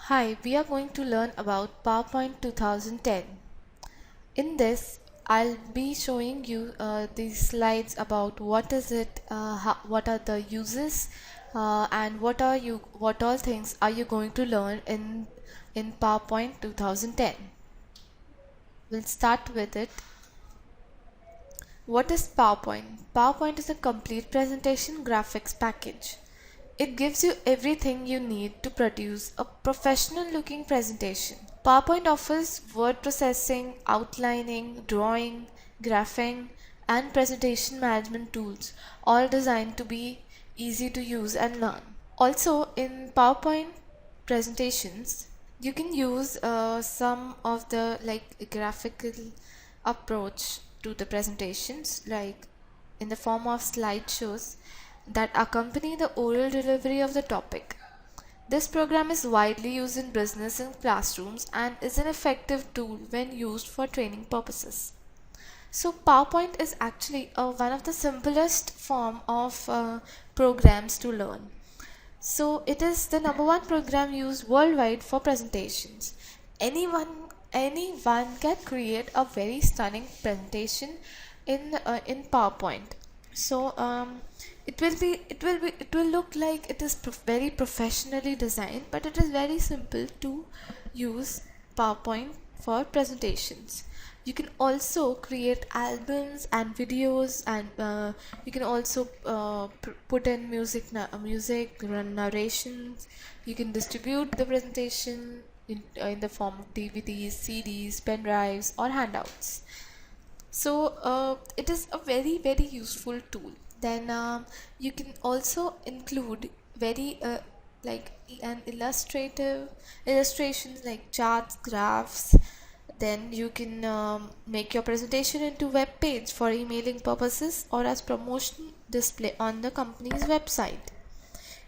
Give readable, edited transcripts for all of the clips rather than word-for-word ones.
Hi, we are going to learn about PowerPoint 2010. In this, I'll be showing you these slides about what is it, what are the uses, and what all things are you going to learn in PowerPoint 2010. We'll start with it. What is PowerPoint? PowerPoint is a complete presentation graphics package. It gives you everything you need to produce a professional looking presentation. PowerPoint offers word processing, outlining, drawing, graphing, and presentation management tools, all designed to be easy to use and learn. Also, in PowerPoint presentations, you can use some of the graphical approach to the presentations, like in the form of slideshows that accompany the oral delivery of the topic. This program is widely used in business and classrooms and is an effective tool when used for training purposes. So PowerPoint is actually one of the simplest form of programs to learn. So it is the #1 program used worldwide for presentations. Anyone can create a very stunning presentation in PowerPoint. So it will look like it is very professionally designed, but it is very simple to use PowerPoint for presentations. You can also create albums and videos, and you can also put in music narrations. You can distribute the presentation in the form of DVDs, CDs, pen drives, or handouts. So it is a very useful tool. Then you can also include very like an illustrations like charts, graphs. Then you can make your presentation into web page for emailing purposes or as promotion display on the company's website.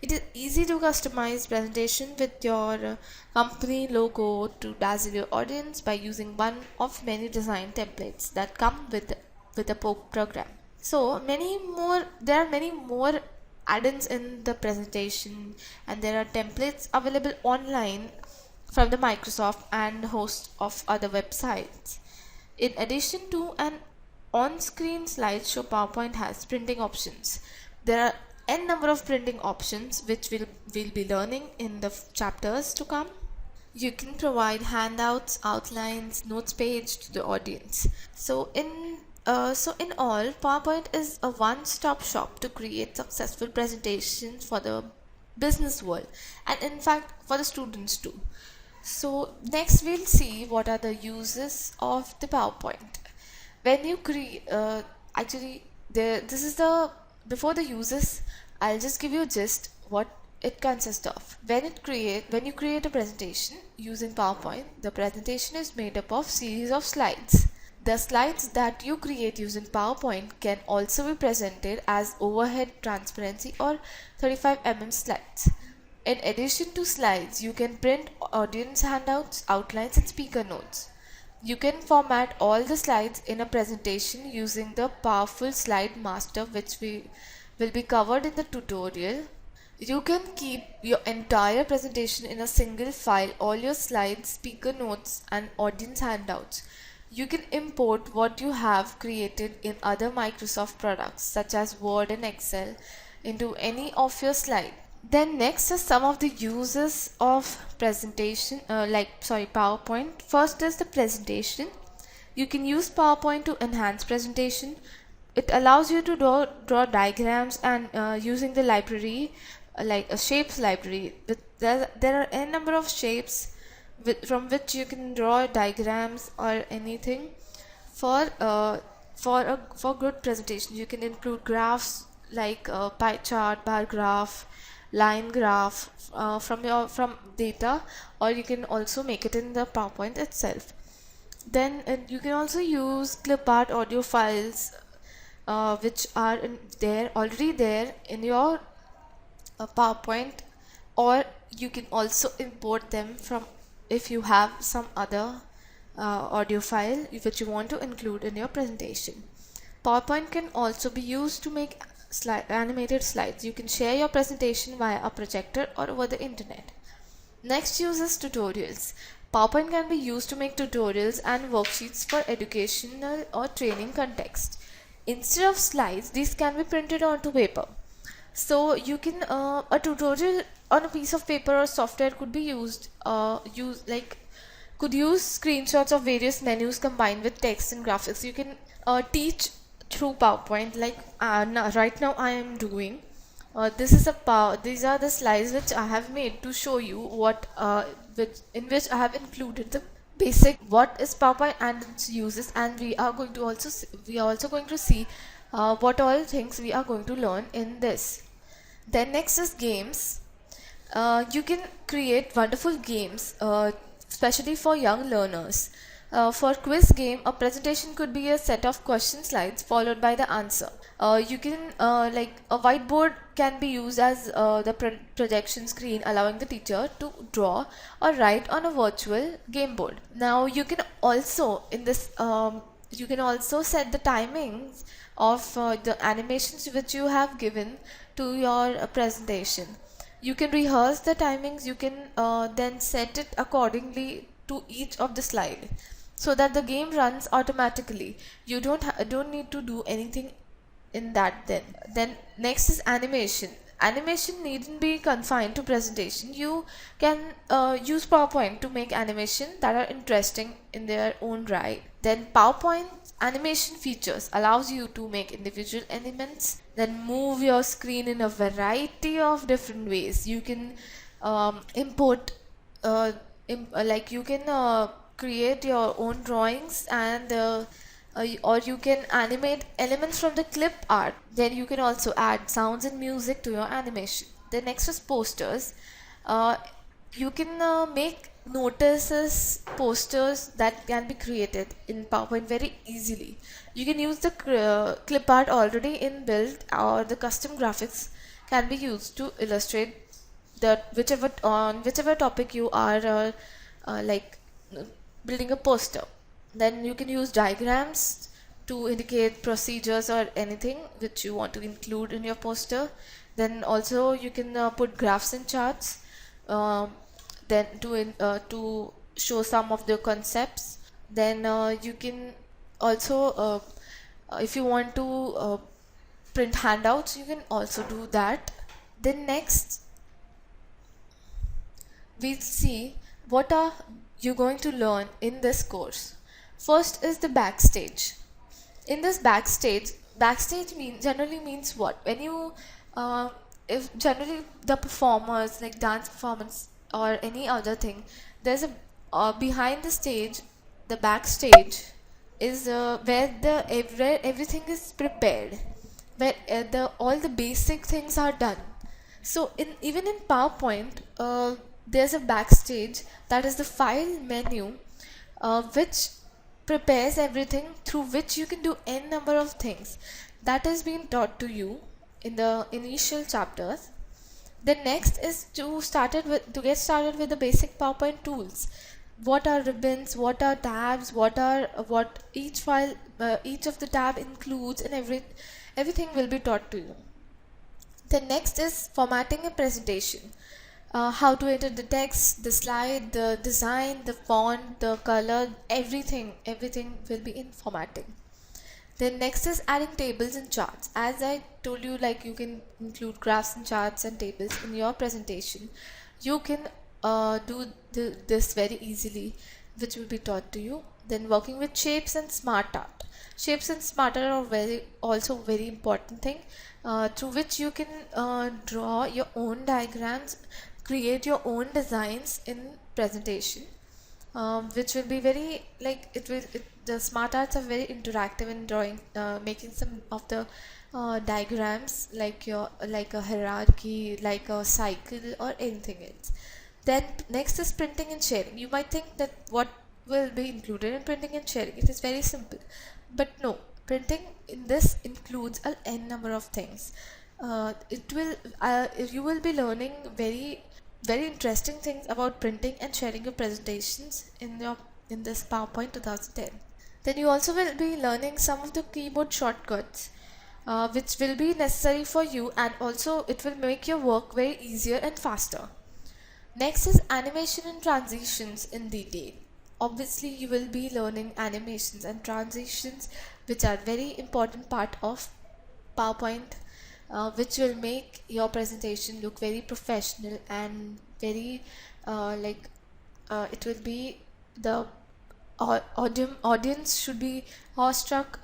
It is easy to customize presentation with your company logo to dazzle your audience by using one of many design templates that come with a program. So there are many more add-ins in the presentation, and there are templates available online from the Microsoft and host of other websites. In addition to an on-screen slideshow, PowerPoint has printing options. There are n number of printing options which we'll be learning in the chapters to come. You can provide handouts, outlines, notes page to the audience. So in all, PowerPoint is a one-stop shop to create successful presentations for the business world, and in fact for the students too. So next we'll see what are the uses of the PowerPoint. When you create, this is the before the uses. I'll just give you a gist what it consists of. When you create a presentation using PowerPoint, the presentation is made up of series of slides. The slides that you create using PowerPoint can also be presented as overhead transparency or 35 mm slides. In addition to slides, you can print audience handouts, outlines, and speaker notes. You can format all the slides in a presentation using the powerful Slide Master, which will be covered in the tutorial. You can keep your entire presentation in a single file, all your slides, speaker notes, and audience handouts. You can import what you have created in other Microsoft products such as Word and Excel into any of your slides. Then next is some of the uses of PowerPoint. First is the presentation. You can use PowerPoint to enhance presentation. It allows you to draw diagrams and using the library, like a shapes library. There are n number of shapes from which you can draw diagrams or anything for good presentation. You can include graphs like pie chart, bar graph, line graph from data, or you can also make it in the PowerPoint itself. Then you can also use clip art audio files which are already there in your PowerPoint, or you can also import them from if you have some other audio file which you want to include in your presentation. PowerPoint can also be used to make animated slides. You can share your presentation via a projector or over the internet. Next use is tutorials. PowerPoint can be used to make tutorials and worksheets for educational or training context. Instead of slides, these can be printed onto paper. So you can a tutorial on a piece of paper or software could be could use screenshots of various menus combined with text and graphics. You can teach through PowerPoint, like right now I am doing. These are the slides which I have made to show you in which I have included the basic what is PowerPoint and its uses, and we are also going to see what all things we are going to learn in this. Then next is games. You can create wonderful games, especially for young learners. For quiz game, a presentation could be a set of question slides followed by the answer. You can like a whiteboard can be used as the projection screen, allowing the teacher to draw or write on a virtual game board. Now you can also you can also set the timings of the animations which you have given to your presentation. You can rehearse the timings. You can then set it accordingly to each of the slide, so that the game runs automatically. You don't need to do anything in that. Then next is animation. Animation needn't be confined to presentation. You can use PowerPoint to make animation that are interesting in their own right. Then PowerPoint animation features allows you to make individual elements, then move your screen in a variety of different ways. You can import like you can create your own drawings, and or you can animate elements from the clip art. Then you can also add sounds and music to your animation. The next is posters. You can make notices, posters that can be created in PowerPoint very easily. You can use the clip art already inbuilt, or the custom graphics can be used to illustrate whichever topic you are like building a poster. Then you can use diagrams to indicate procedures or anything which you want to include in your poster. Then also you can put graphs and charts, then to show some of the concepts. Then you can also if you want to print handouts, you can also do that. Then next we'll see what are you going to learn in this course. First is the backstage. In this backstage generally means what? When you if generally the performers, like dance performance or any other thing, there's a behind the stage, the backstage is where everything is prepared, where the all the basic things are done. So even in PowerPoint, there's a backstage, that is the file menu, which prepares everything, through which you can do n number of things that is being taught to you in the initial chapters. The next is to get started with the basic PowerPoint tools. What are ribbons, what are tabs, what each file, each of the tab includes, and everything will be taught to you. The next is formatting a presentation. How to enter the text, the slide, the design, the font, the color, everything will be in formatting. Then next is adding tables and charts. As I told you, like you can include graphs and charts and tables in your presentation. You can do this very easily, which will be taught to you. Then working with shapes and smart art. Shapes and smart art are also very important thing, through which you can draw your own diagrams, create your own designs in presentation, which will be very the smart arts are very interactive in drawing, making some of the diagrams like a hierarchy, like a cycle or anything else. Then next is printing and sharing. You might think that what will be included in printing and sharing, it is very simple, but no, printing in this includes an n number of things. You will be learning very interesting things about printing and sharing your presentations in this PowerPoint 2010. Then you also will be learning some of the keyboard shortcuts, which will be necessary for you, and also it will make your work very easier and faster. Next is animation and transitions in detail. Obviously, you will be learning animations and transitions, which are very important part of PowerPoint, which will make your presentation look very professional and very it will be the audience should be awestruck,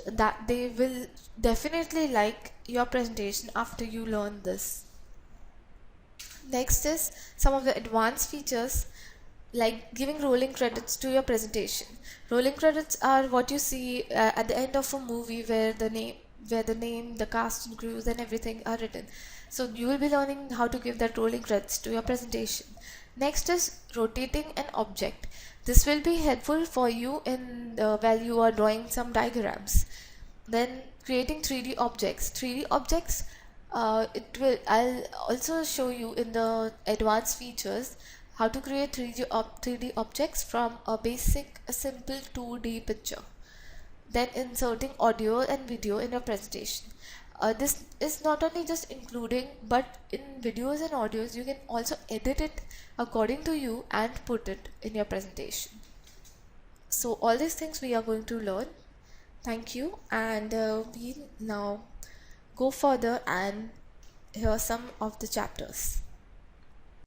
that they will definitely like your presentation after you learn this. Next is some of the advanced features like giving rolling credits to your presentation. Rolling credits are what you see at the end of a movie where the name, the cast and crews and everything are written. So you will be learning how to give that rolling credits to your presentation. Next is rotating an object. This will be helpful for you in while you are drawing some diagrams. Then creating 3D objects. 3D objects, I'll also show you in the advanced features how to create 3D objects from a simple 2D picture. Then inserting audio and video in your presentation. This is not only just including, but in videos and audios you can also edit it according to you and put it in your presentation. So all these things we are going to learn. Thank you, and we now go further and hear some of the chapters.